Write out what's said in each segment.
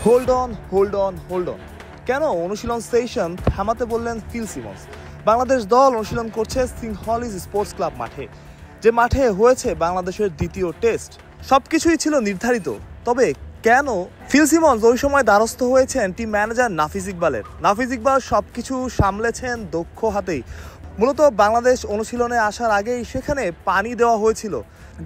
Hold on hold on hold on কেন অনুশীলন session থামাতে বললেন ফিল সিমন্স? বাংলাদেশ দল অনুশীলন করছে সিংহলিজ স্পোর্টস ক্লাব মাঠে, যে মাঠে হয়েছে বাংলাদেশের দ্বিতীয় টেস্ট। সবকিছুই ছিল নির্ধারিত, তবে কেন ফিল সিমন্স ওই সময় দ্বারস্থ হয়েছেন টিম ম্যানেজার নাফিজ ইকবালের? নাফিজ ইকবাল সবকিছু সামলেছেন দক্ষ হাতেই। মূলত বাংলাদেশ অনুশীলনে আসার আগেই সেখানে পানি দেওয়া হয়েছিল,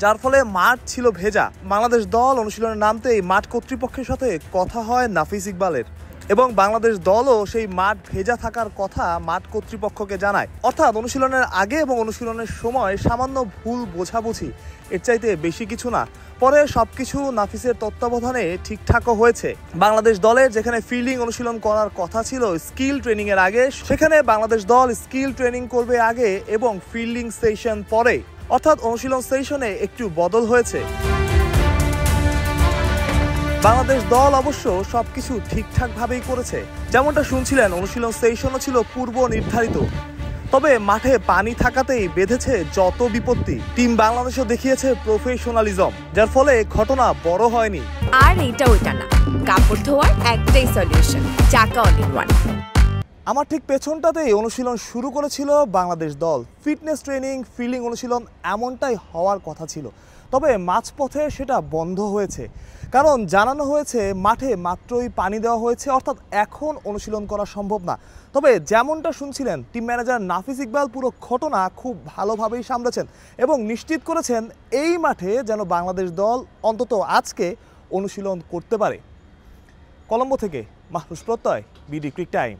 যার ফলে মাঠ ছিল ভেজা। বাংলাদেশ দল অনুশীলনে নামতেই মাঠ কর্তৃপক্ষের সাথে কথা হয় নাফিজ ইকবালের, এবং বাংলাদেশ দলও সেই মাঠ ভেজা থাকার কথা মাঠ কর্তৃপক্ষকে জানায়। অর্থাৎ অনুশীলনের আগে এবং অনুশীলনের সময় সামান্য ভুল বোঝাবুঝি, এর চাইতে বেশি কিছু না। পরে সবকিছু নাফিসের তত্ত্বাবধানে ঠিকঠাকও হয়েছে। বাংলাদেশ দলের যেখানে ফিল্ডিং অনুশীলন করার কথা ছিল স্কিল ট্রেনিং এর আগে, সেখানে বাংলাদেশ দল স্কিল ট্রেনিং করবে আগে এবং ফিল্ডিং সেশন পরে। অর্থাৎ অনুশীলন সেশনে একটু বদল হয়েছে। বাংলাদেশ দল অবশ্য সবকিছু ঠিকঠাকভাবেই করেছে। যেমনটা শুনছিলেন, অনুশীলন সেশনও ছিল পূর্ব নির্ধারিত। তবে মাঠে পানি থাকাতেই বেঁধেছে যত বিপত্তি। টিম বাংলাদেশও দেখিয়েছে প্রফেশনালিজম, যার ফলে ঘটনা বড় হয়নি। আর এটা ওইটা না, কাপড় ধোয়ার একটাই সলিউশন, চাকা অল ইন ওয়ান। আমার ঠিক পেছনটাতেই অনুশীলন শুরু করেছিল বাংলাদেশ দল। ফিটনেস ট্রেনিং, ফিল্ডিং অনুশীলন এমনটাই হওয়ার কথা ছিল, তবে মাঝপথে সেটা বন্ধ হয়েছে। কারণ জানানো হয়েছে মাঠে মাত্রই পানি দেওয়া হয়েছে, অর্থাৎ এখন অনুশীলন করা সম্ভব না। তবে যেমনটা শুনছিলেন, টিম ম্যানেজার নাফিজ ইকবাল পুরো ঘটনা খুব ভালোভাবেই সামলেছেন এবং নিশ্চিত করেছেন এই মাঠে যেন বাংলাদেশ দল অন্তত আজকে অনুশীলন করতে পারে। কলম্বো থেকে মাহফুজ প্রত্যয়, বিডি ক্রিক টাইম।